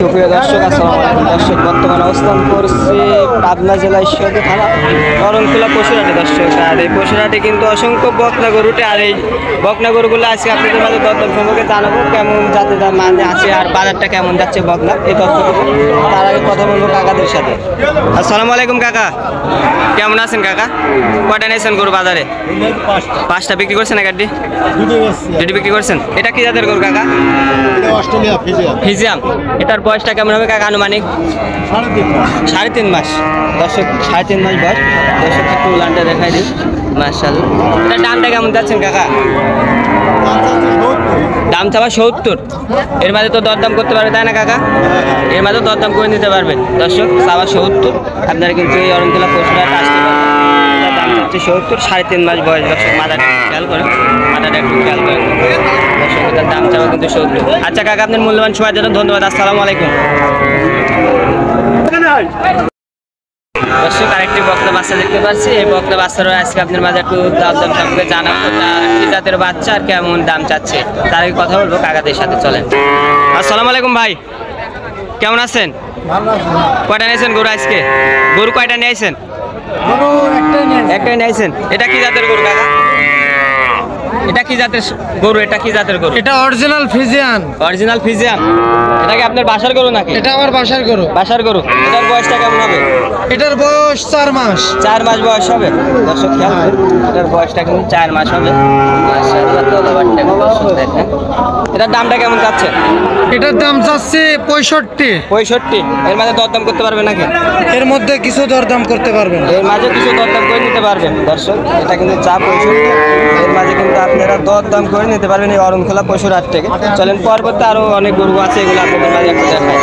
সুপ্রিয় দর্শক, আসসালামু আলাইকুম। দর্শক, বর্তমানে অবস্থান করছি পাবনা জেলা ঈশ্বরদী থানা অরণখোলা পশুরহাটে। দর্শক, আর এই পশুরহাটে কিন্তু অসংখ্য বকনা গরুটে, আর এই বকনা গরুগুলো আজকে আপনাদের মাঝে দরদাম সম্পর্কে জানাবো, কেমন জাতের দাম মানে আছে আর বাজারটা কেমন যাচ্ছে বকনা, এই তথ্য দেবো। তার আগে কথা বলবো কাকাদের সাথে। আসসালামু আলাইকুম কাকা, কেমন আছেন কাকা? কয়টা নিয়েছেন গরু বাজারে? পাঁচটা বিক্রি করছেন? এক আড্ডি দুটি বিক্রি করছেন। এটা কি জাতের গরু কাকা? অস্ট্রেলিয়া ফিজিয়াম। এটার বয়সটা কেমন হবে কাকা আনুমানিক? 3.5 মাস। দর্শক, 3.5 মাস বয়স। দর্শক, একটু উলানটা দেখাই দিই। মাশাআল্লাহ। এটার দামটা কেমন যাচ্ছেন কাকা? দাম চাওয়া 70। এর মাঝে তো দরদাম করতে পারবে, তাই না কাকা? এর মাঝে দরদাম করে নিতে পারবে। দর্শক, চাওয়া 70। আপনারা কিন্তু এই অরণখোলা পশুরহাটে আসতে পারবেন। এটার দাম হচ্ছে 70, 3.5 মাস বয়স। দর্শক, মাথাটা খেয়াল করেন, মাথাটা একটু খেয়াল করেন। দর্শক, এটার দাম চাওয়া কিন্তু 70। আচ্ছা কাকা, আপনার মূল্যবান সময় জন্য ধন্যবাদ। আসসালামু আলাইকুম। দর্শক, আরেকটি বকনা বাচ্চা দেখতে পাচ্ছি। এই বকনা বাচ্চারও আজকে আপনার মাঝে একটু দাম সম্পর্কে জানাবো, কি জাতের বাচ্চা আর কেমন দাম চাচ্ছে তার আগে কথা বলবো কাকাদের সাথে। চলেন। আসসালামু আলাইকুম ভাই, কেমন আছেন? কয়টা নিয়েছেন গরু আজকে? গরু কয়টা নিয়েছেন? একটাই নিয়েছেন। এটা কি জাতের গরু কাকা? এটা কি জাতের গরু? এটা কি জাতের গরু? এটা অরিজিনাল ফিজিয়ান। অরিজিনাল ফিজিয়াম। এটা কি আপনার বাসার গরু নাকি? এটা আমার বাসার গরু। বাসার গরু। এটার বয়সটা কেমন হবে? এটার বয়স 4 মাস। 4 মাস বয়স হবে। দর্শক, খেয়াল করুন, এটার বয়সটা কিন্তু 4 মাস হবে। মাশাআল্লাহ, তলাবারটা দর্শক দেখেন। এটার দামটা কেমন যাচ্ছে? এটার দাম যাচ্ছে 65। 65। এর মাঝে দরদাম করতে পারবে নাকি? এর মধ্যে কিছু দরদাম করতে পারবেন। এর মাঝে কিছু দরদাম করে নিতে পারবেন। দর্শক, এটা কিন্তু চা 65। এর মাঝে কিন্তু আপনারা দরদাম করে নিতে পারবেন এই অরণখোলা পশুরহাট থেকে। চলেন, পরবর্তী আরো অনেক গরু আছে, এগুলো আপনাদের মাঝে একটু দেখাই।